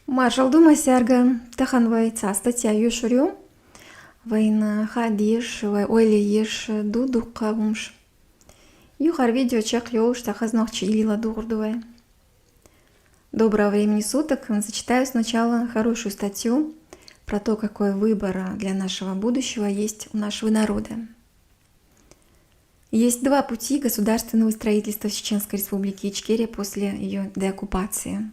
Маршалдума сярга таханвай статья юшурю вайна хадиш вай ойли еш дуду кавумш. Юхар видео чек лёуш тахазнах чилила дурдувай. Доброго времени суток. Зачитаю сначала хорошую статью про то, какой выбор для нашего будущего есть у нашего народа. Есть два пути государственного строительства Чеченской Республики Ичкерия после ее деоккупации.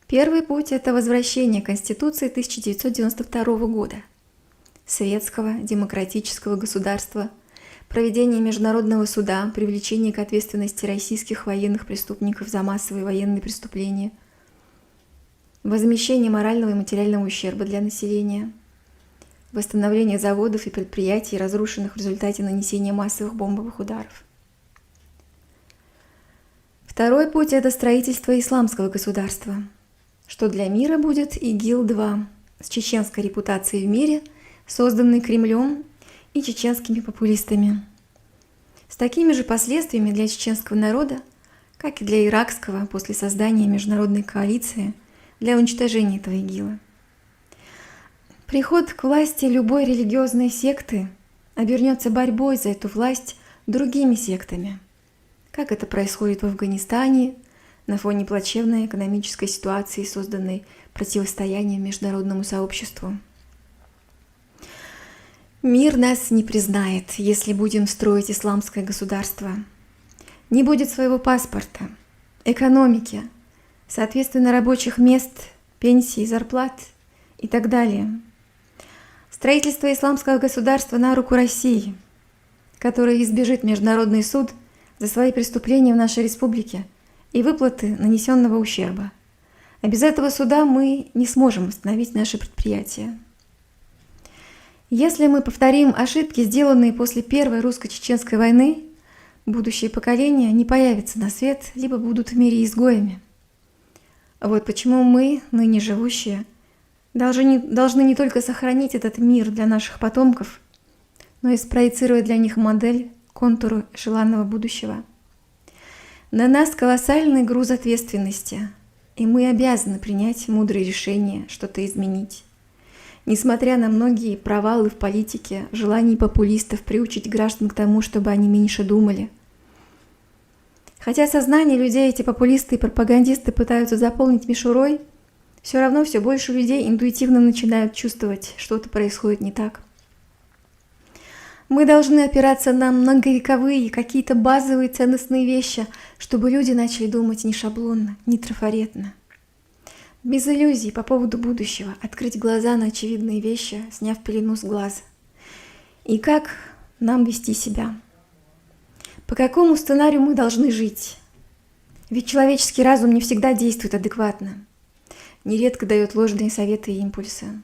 Первый путь – это возвращение Конституции 1992 года, советского демократического государства, проведение международного суда, привлечение к ответственности российских военных преступников за массовые военные преступления, возмещение морального и материального ущерба для населения, восстановление заводов и предприятий, разрушенных в результате нанесения массовых бомбовых ударов. Второй путь – это строительство исламского государства, что для мира будет ИГИЛ-2 с чеченской репутацией в мире, созданный Кремлем и чеченскими популистами, с такими же последствиями для чеченского народа, как и для иракского после создания международной коалиции для уничтожения этого ИГИЛа. Приход к власти любой религиозной секты обернется борьбой за эту власть другими сектами, как это происходит в Афганистане на фоне плачевной экономической ситуации, созданной противостоянием международному сообществу. Мир нас не признает, если будем строить исламское государство. Не будет своего паспорта, экономики, соответственно рабочих мест, пенсий, зарплат и так далее. Строительство исламского государства на руку России, которая избежит международный суд за свои преступления в нашей республике и выплаты нанесенного ущерба. А без этого суда мы не сможем восстановить наши предприятия. Если мы повторим ошибки, сделанные после Первой русско-чеченской войны, будущие поколения не появятся на свет, либо будут в мире изгоями. Вот почему мы, ныне живущие, должны не только сохранить этот мир для наших потомков, но и спроецировать для них модель, контуру желанного будущего. На нас колоссальный груз ответственности, и мы обязаны принять мудрые решения, что-то изменить. Несмотря на многие провалы в политике, желание популистов приучить граждан к тому, чтобы они меньше думали. Хотя сознание людей эти популисты и пропагандисты пытаются заполнить мишурой, все равно все больше людей интуитивно начинают чувствовать, что-то происходит не так. Мы должны опираться на многовековые, какие-то базовые ценностные вещи, чтобы люди начали думать не шаблонно, не трафаретно. Без иллюзий по поводу будущего, открыть глаза на очевидные вещи, сняв пелену с глаз. И как нам вести себя? По какому сценарию мы должны жить? Ведь человеческий разум не всегда действует адекватно, нередко дает ложные советы и импульсы.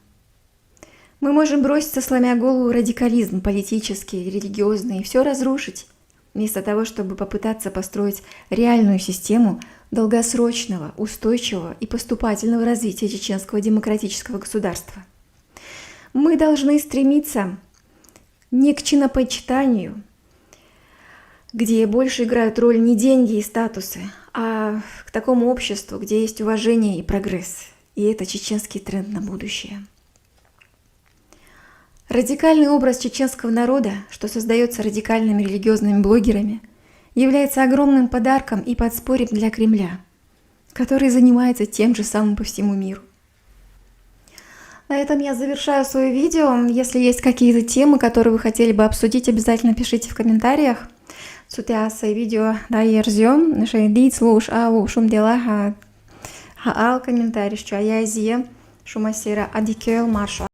Мы можем броситься, сломя голову, радикализм политический, религиозный и все разрушить, вместо того, чтобы попытаться построить реальную систему долгосрочного, устойчивого и поступательного развития чеченского демократического государства. Мы должны стремиться не к чинопочитанию, где больше играют роль не деньги и статусы, а к такому обществу, где есть уважение и прогресс. И это чеченский тренд на будущее. Радикальный образ чеченского народа, что создается радикальными религиозными блогерами, является огромным подарком и подспорьем для Кремля, который занимается тем же самым по всему миру. На этом я завершаю свое видео. Если есть какие-то темы, которые вы хотели бы обсудить, обязательно пишите в комментариях. Сутяса видео да ерзем, шейдит слуш алу шум дела хаал комментарий, что я zie шумасера адикел марша.